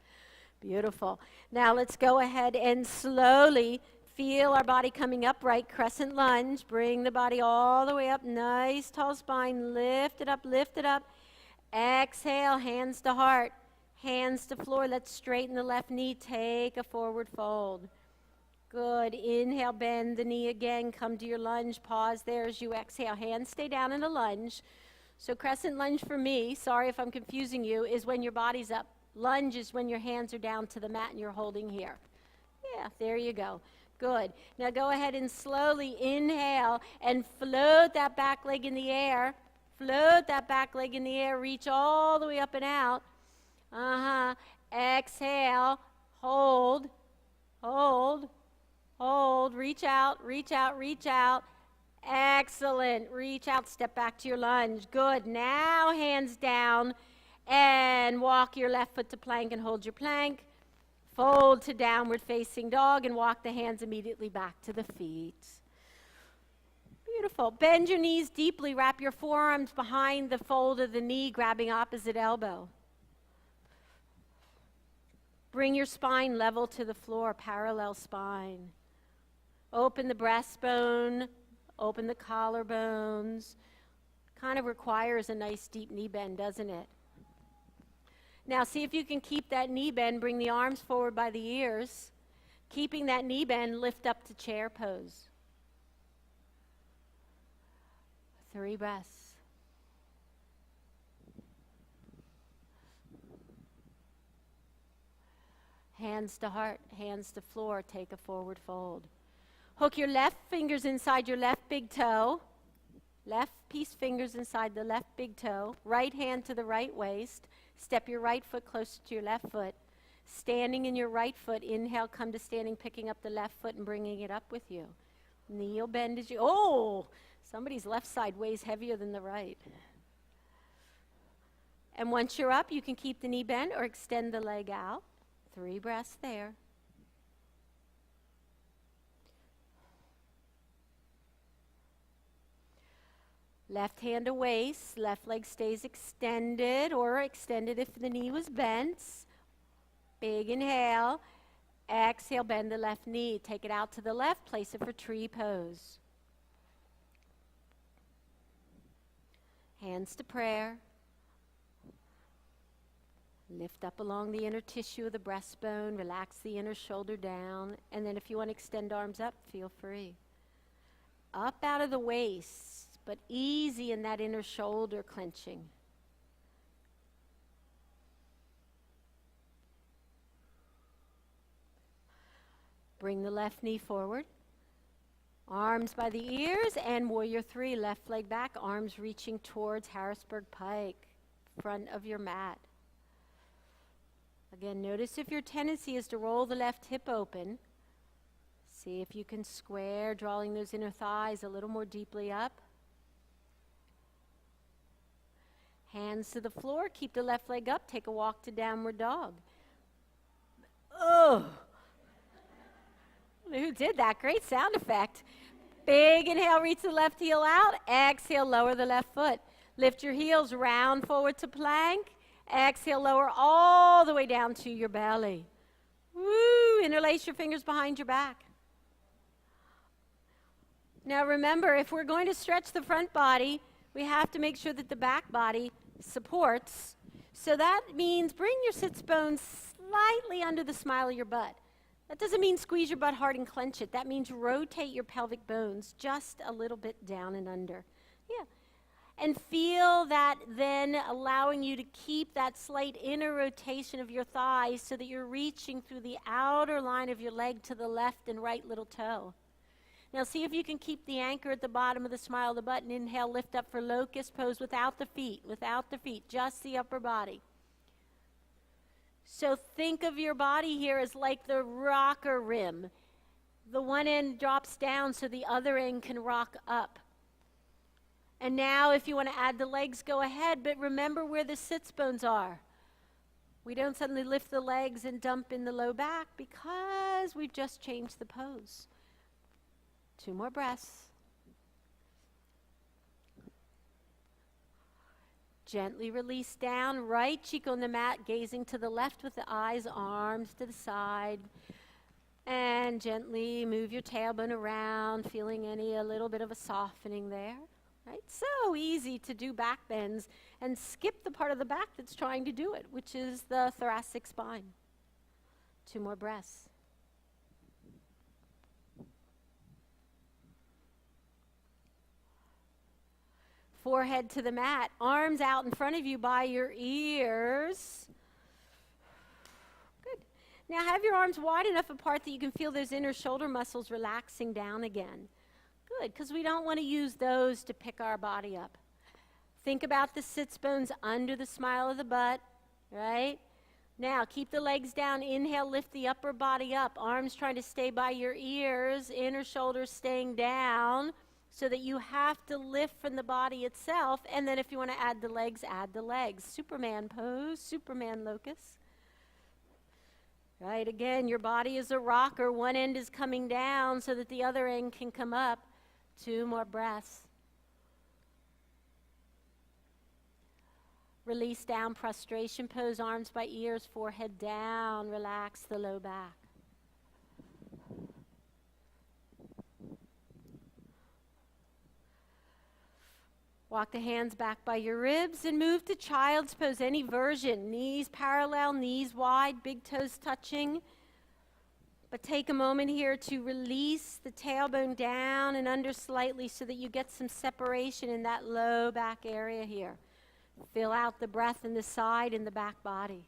Beautiful. Now let's go ahead and slowly feel our body coming upright, crescent lunge. Bring the body all the way up, nice tall spine. Lift it up, lift it up. Exhale, hands to heart, hands to floor. Let's straighten the left knee, take a forward fold. Good, inhale, bend the knee again, come to your lunge, pause there as you exhale. Hands stay down in a lunge. So crescent lunge for me, sorry if I'm confusing you, is when your body's up. Lunge is when your hands are down to the mat and you're holding here. Yeah, there you go. Good. Now go ahead and slowly inhale and float that back leg in the air. Float that back leg in the air. Reach all the way up and out. Exhale. Hold. Hold. Hold. Reach out. Reach out. Reach out. Excellent. Reach out. Step back to your lunge. Good. Now hands down and walk your left foot to plank and hold your plank. Fold to downward facing dog and walk the hands immediately back to the feet. Beautiful. Bend your knees deeply. Wrap your forearms behind the fold of the knee, grabbing opposite elbow. Bring your spine level to the floor, parallel spine. Open the breastbone, open the collarbones. Kind of requires a nice deep knee bend, doesn't it? Now see if you can keep that knee bend, bring the arms forward by the ears. Keeping that knee bend, lift up to chair pose. 3 breaths. Hands to heart, hands to floor, take a forward fold. Hook your left fingers inside your left big toe. Left piece fingers inside the left big toe. Right hand to the right waist. Step your right foot closer to your left foot. Standing in your right foot, inhale, come to standing, picking up the left foot and bringing it up with you. Knee will bend as you, oh, somebody's left side weighs heavier than the right. And once you're up, you can keep the knee bent or extend the leg out. 3 breaths there. Left hand to waist, left leg stays extended or extended if the knee was bent. Big inhale. Exhale, bend the left knee. Take it out to the left, place it for tree pose. Hands to prayer. Lift up along the inner tissue of the breastbone. Relax the inner shoulder down. And then if you want to extend arms up, feel free. Up out of the waist. but easy in that inner shoulder clenching. Bring the left knee forward. Arms by the ears, and warrior three, left leg back, arms reaching towards Harrisburg Pike, front of your mat. Again, notice if your tendency is to roll the left hip open. See if you can square, drawing those inner thighs a little more deeply up. Hands to the floor, keep the left leg up, take a walk to downward dog. Oh! Who did that? Great sound effect. Big inhale, reach the left heel out. Exhale, lower the left foot. Lift your heels, round forward to plank. Exhale, lower all the way down to your belly. Woo! Interlace your fingers behind your back. Now remember, if we're going to stretch the front body, we have to make sure that the back body supports. So that means bring your sits bones slightly under the smile of your butt. That doesn't mean squeeze your butt hard and clench it. That means rotate your pelvic bones just a little bit down and under. Yeah. And feel that then allowing you to keep that slight inner rotation of your thighs so that you're reaching through the outer line of your leg to the left and right little toe. Now see if you can keep the anchor at the bottom of the smile of the butt, and inhale, lift up for locust pose without the feet, just the upper body. So think of your body here as like the rocker rim. The one end drops down so the other end can rock up. And now if you want to add the legs, go ahead, but remember where the sits bones are. We don't suddenly lift the legs and dump in the low back because we've just changed the pose. 2 more breaths. Gently release down, right cheek on the mat, gazing to the left with the eyes, arms to the side. And gently move your tailbone around, feeling a little bit of a softening there. Right? So easy to do back bends and skip the part of the back that's trying to do it, which is the thoracic spine. 2 more breaths. Forehead to the mat, arms out in front of you by your ears. Good. Now have your arms wide enough apart that you can feel those inner shoulder muscles relaxing down again. Good, because we don't want to use those to pick our body up. Think about the sits bones under the smile of the butt, right? Now keep the legs down, inhale, lift the upper body up, arms trying to stay by your ears, inner shoulders staying down, so that you have to lift from the body itself, and then if you want to add the legs, add the legs. Superman pose, Superman locust. Right, again, your body is a rocker. One end is coming down so that the other end can come up. 2 more breaths. Release down, prostration pose, arms by ears, forehead down. Relax the low back. Walk the hands back by your ribs and move to child's pose, any version. Knees parallel, knees wide, big toes touching. But take a moment here to release the tailbone down and under slightly so that you get some separation in that low back area here. Fill out the breath in the side and the back body.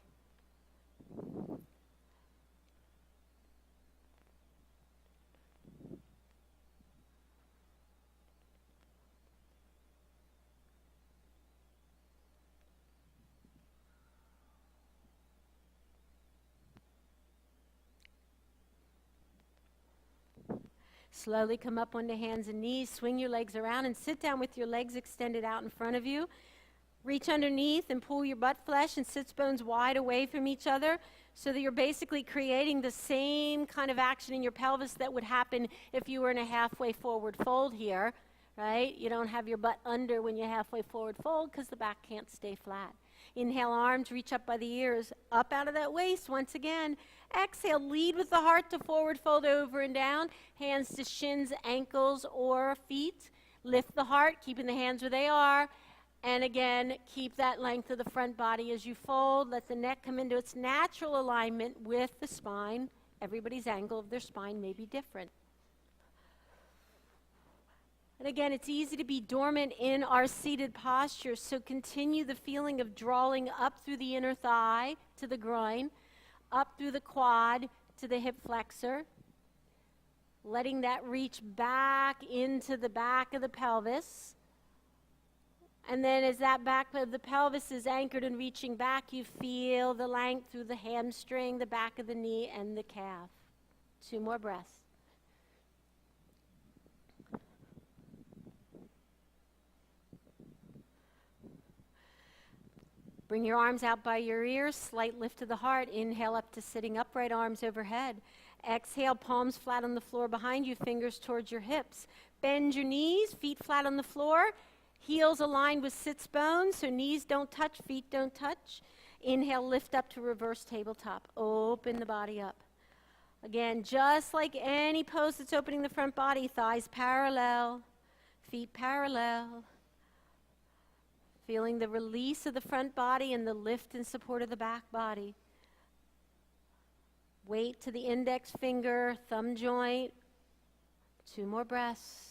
Slowly come up onto hands and knees, swing your legs around and sit down with your legs extended out in front of you. Reach underneath and pull your butt flesh and sits bones wide away from each other so that you're basically creating the same kind of action in your pelvis that would happen if you were in a halfway forward fold here, right? You don't have your butt under when you halfway forward fold because the back can't stay flat. Inhale, arms, reach up by the ears, up out of that waist once again. Exhale, lead with the heart to forward fold over and down. Hands to shins, ankles, or feet. Lift the heart, keeping the hands where they are. And again, keep that length of the front body as you fold. Let the neck come into its natural alignment with the spine. Everybody's angle of their spine may be different. And again, it's easy to be dormant in our seated posture, so continue the feeling of drawing up through the inner thigh to the groin, up through the quad to the hip flexor, letting that reach back into the back of the pelvis. And then as that back of the pelvis is anchored and reaching back, you feel the length through the hamstring, the back of the knee, and the calf. 2 more breaths. Bring your arms out by your ears, slight lift of the heart. Inhale up to sitting upright, arms overhead. Exhale, palms flat on the floor behind you, fingers towards your hips. Bend your knees, feet flat on the floor, heels aligned with sits bones, so knees don't touch, feet don't touch. Inhale, lift up to reverse tabletop. Open the body up. Again, just like any pose that's opening the front body, thighs parallel, feet parallel. Feeling the release of the front body and the lift and support of the back body. Weight to the index finger, thumb joint. 2 more breaths.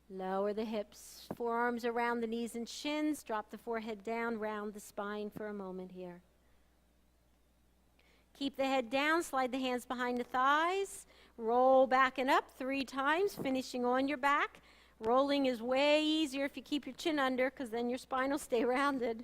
Lower the hips, forearms around the knees and shins. Drop the forehead down, round the spine for a moment here. Keep the head down, slide the hands behind the thighs. Roll back and up 3 times, finishing on your back. Rolling is way easier if you keep your chin under, because then your spine will stay rounded.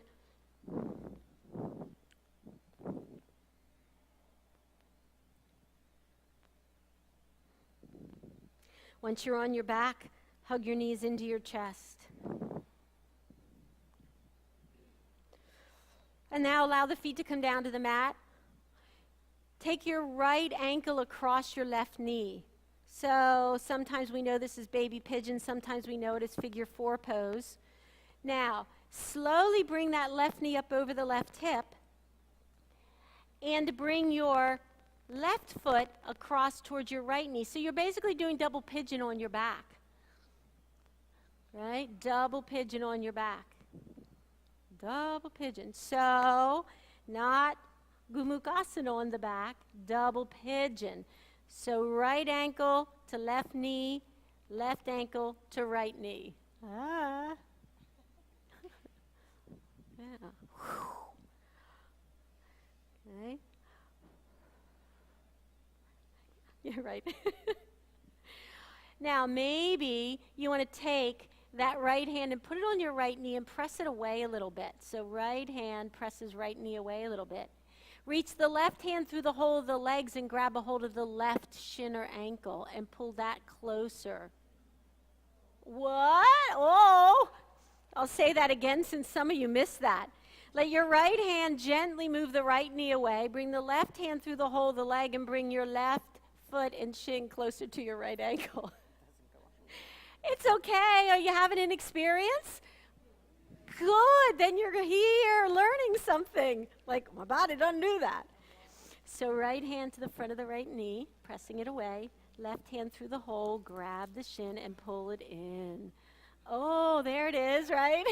Once you're on your back, hug your knees into your chest. And now allow the feet to come down to the mat. Take your right ankle across your left knee. So sometimes we know this is baby pigeon, sometimes we know it as figure 4 pose. Now, slowly bring that left knee up over the left hip and bring your left foot across towards your right knee. So you're basically doing double pigeon on your back. Right? Double pigeon on your back. Double pigeon. So, not Gomukasana on the back, double pigeon. So right ankle to left knee, left ankle to right knee. Ah. Yeah. Okay. Yeah, right. Now maybe you want to take that right hand and put it on your right knee and press it away a little bit. So right hand presses right knee away a little bit. Reach the left hand through the hole of the legs and grab a hold of the left shin or ankle and pull that closer. What? Oh! I'll say that again since some of you missed that. Let your right hand gently move the right knee away. Bring the left hand through the hole of the leg and bring your left foot and shin closer to your right ankle. It's okay. Are you having an experience? Good. Then you're here learning something. Like, my body doesn't do that. So right hand to the front of the right knee, pressing it away. Left hand through the hole, grab the shin and pull it in. Oh, there it is, right?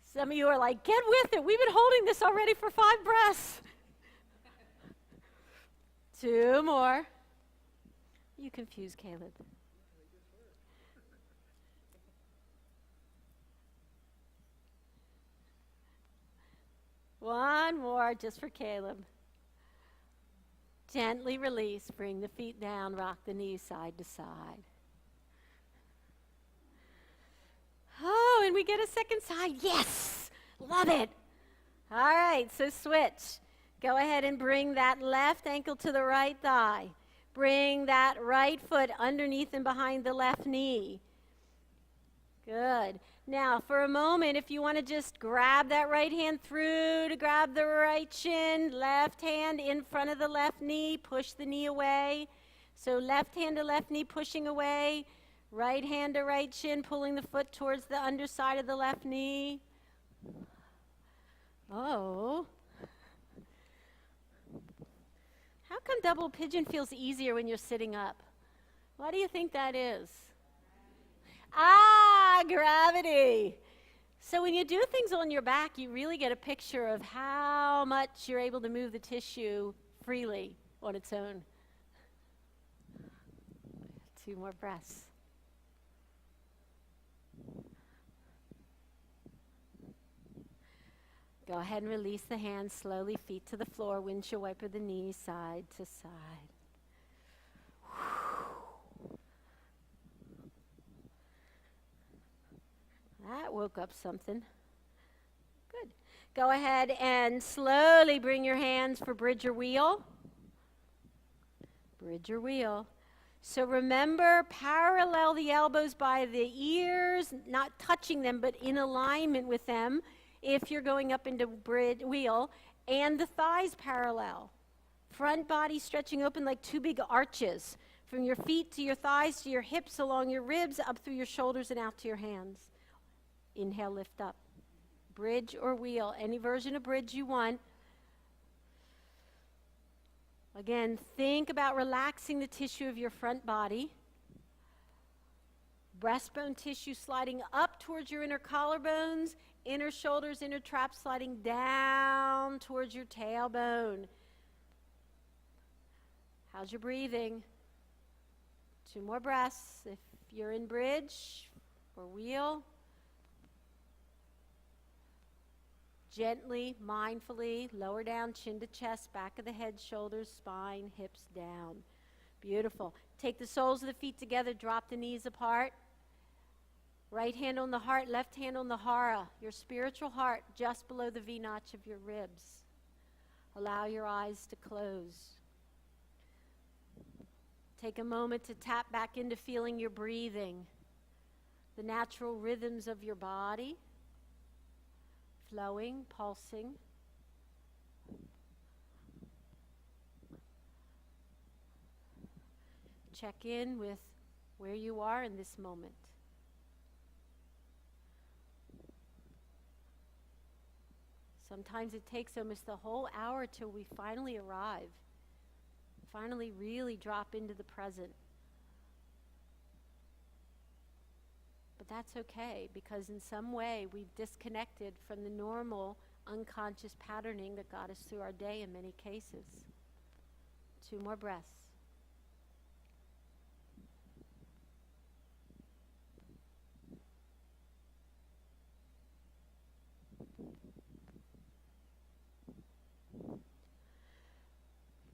Some of you are like, get with it. We've been holding this already for 5 breaths. 2 more. You confuse Caleb. One more just for Caleb. Gently release, bring the feet down, rock the knees side to side. Oh, and we get a second side. Yes! Love it. All right, so switch. Go ahead and bring that left ankle to the right thigh. Bring that right foot underneath and behind the left knee. Good. Now, for a moment, if you want to just grab that right hand through to grab the right shin, left hand in front of the left knee, push the knee away. So left hand to left knee pushing away, right hand to right shin, pulling the foot towards the underside of the left knee. Oh. How come double pigeon feels easier when you're sitting up? Why do you think that is? Ah, gravity. So when you do things on your back, you really get a picture of how much you're able to move the tissue freely on its own. 2 more breaths. Go ahead and release the hands slowly, feet to the floor, windshield wiper the knees side to side. That woke up something. Good. Go ahead and slowly bring your hands for bridge or wheel. Bridge or wheel. So remember, parallel the elbows by the ears, not touching them, but in alignment with them if you're going up into bridge wheel, and the thighs parallel. Front body stretching open like 2 big arches from your feet to your thighs to your hips, along your ribs, up through your shoulders and out to your hands. Inhale, lift up. Bridge or wheel, any version of bridge you want. Again, think about relaxing the tissue of your front body. Breastbone tissue sliding up towards your inner collarbones, inner shoulders, inner traps sliding down towards your tailbone. How's your breathing? 2 more breaths. If you're in bridge or wheel, gently, mindfully, lower down, chin to chest, back of the head, shoulders, spine, hips down. Beautiful. Take the soles of the feet together, drop the knees apart. Right hand on the heart, left hand on the hara, your spiritual heart, just below the V-notch of your ribs. Allow your eyes to close. Take a moment to tap back into feeling your breathing, the natural rhythms of your body, flowing, pulsing. Check in with where you are in this moment. Sometimes it takes almost the whole hour till we finally arrive, finally really drop into the present. But that's okay, because in some way we've disconnected from the normal unconscious patterning that got us through our day in many cases. 2 more breaths.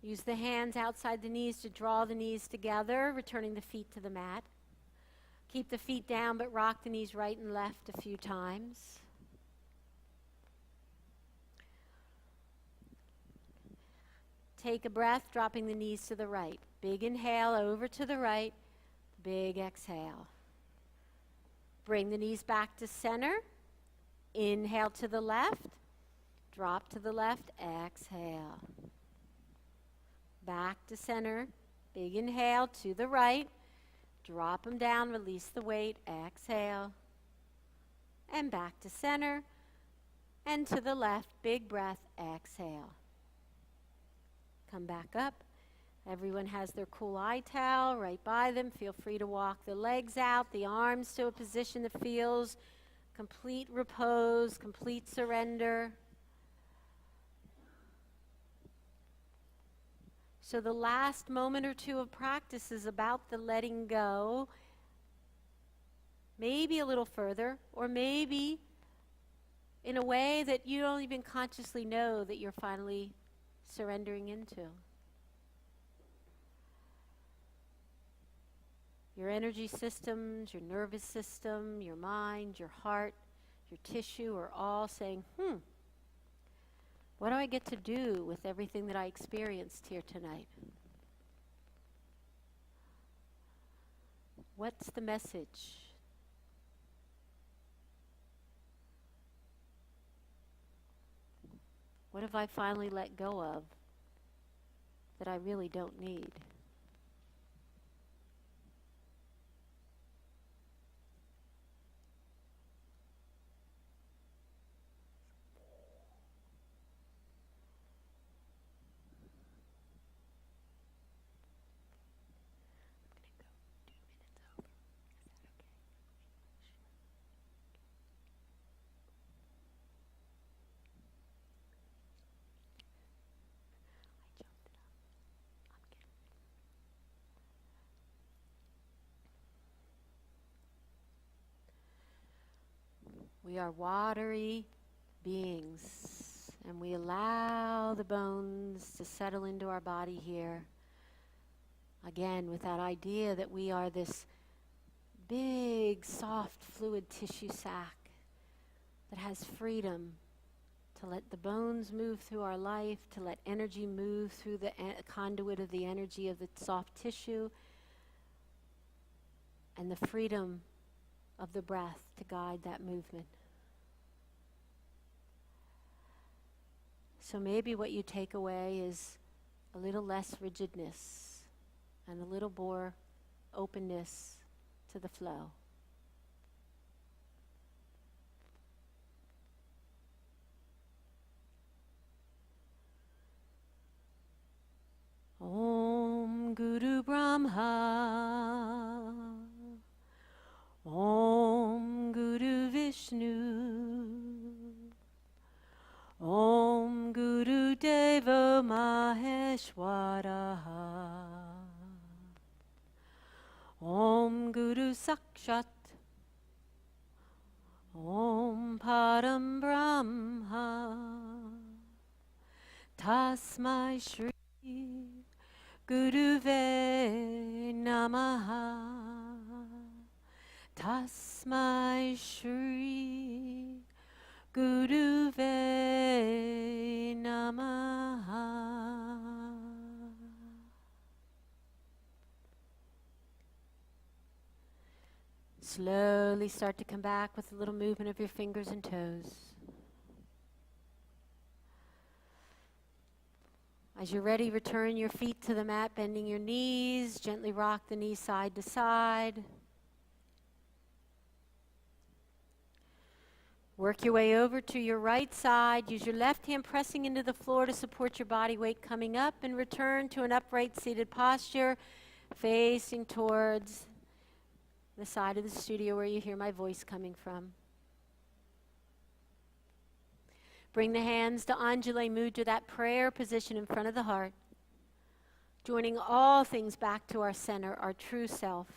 Use the hands outside the knees to draw the knees together, returning the feet to the mat. Keep the feet down, but rock the knees right and left a few times. Take a breath, dropping the knees to the right. Big inhale over to the right, big exhale. Bring the knees back to center. Inhale to the left, drop to the left, exhale. Back to center, big inhale to the right, drop them down, release the weight, exhale. And back to center, and to the left, big breath, exhale. Come back up. Everyone has their cool eye towel right by them. Feel free to walk the legs out, the arms to a position that feels complete repose, complete surrender. So the last moment or 2 of practice is about the letting go, maybe a little further, or maybe in a way that you don't even consciously know that you're finally surrendering into. Your energy systems, your nervous system, your mind, your heart, your tissue are all saying, what do I get to do with everything that I experienced here tonight? What's the message? What have I finally let go of that I really don't need? We are watery beings, and we allow the bones to settle into our body here. Again, with that idea that we are this big, soft, fluid tissue sac that has freedom to let the bones move through our life, to let energy move through the conduit of the energy of the soft tissue, and the freedom of the breath to guide that movement. So maybe what you take away is a little less rigidness and a little more openness to the flow. Om Guru Brahma, Om Guru Vishnu, Om Guru Deva Maheshwara, Om Guru Sakshat, Om Param Brahma, Tasmai Shri Guruve Namaha, Tasmai Shri Guruve Namaha. Slowly start to come back with a little movement of your fingers and toes. As you're ready, return your feet to the mat, bending your knees. Gently rock the knees side to side. Work your way over to your right side. Use your left hand pressing into the floor to support your body weight coming up, and return to an upright seated posture, facing towards the side of the studio where you hear my voice coming from. Bring the hands to Anjali Mudra, that prayer position in front of the heart, joining all things back to our center, our true self.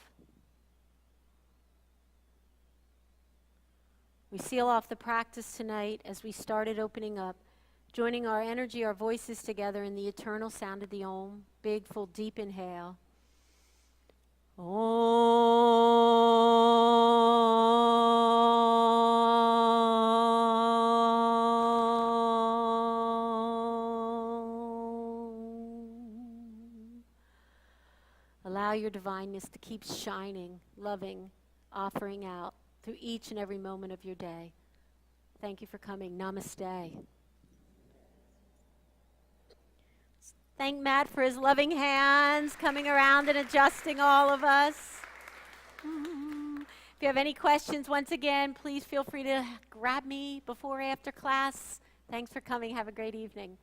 We seal off the practice tonight as we started opening up, joining our energy, our voices together in the eternal sound of the Om. Big, full, deep inhale. Allow your divineness to keep shining, loving, offering out through each and every moment of your day. Thank you for coming. Namaste. Thank Matt for his loving hands coming around and adjusting all of us. If you have any questions, once again, please feel free to grab me before or after class. Thanks for coming. Have a great evening.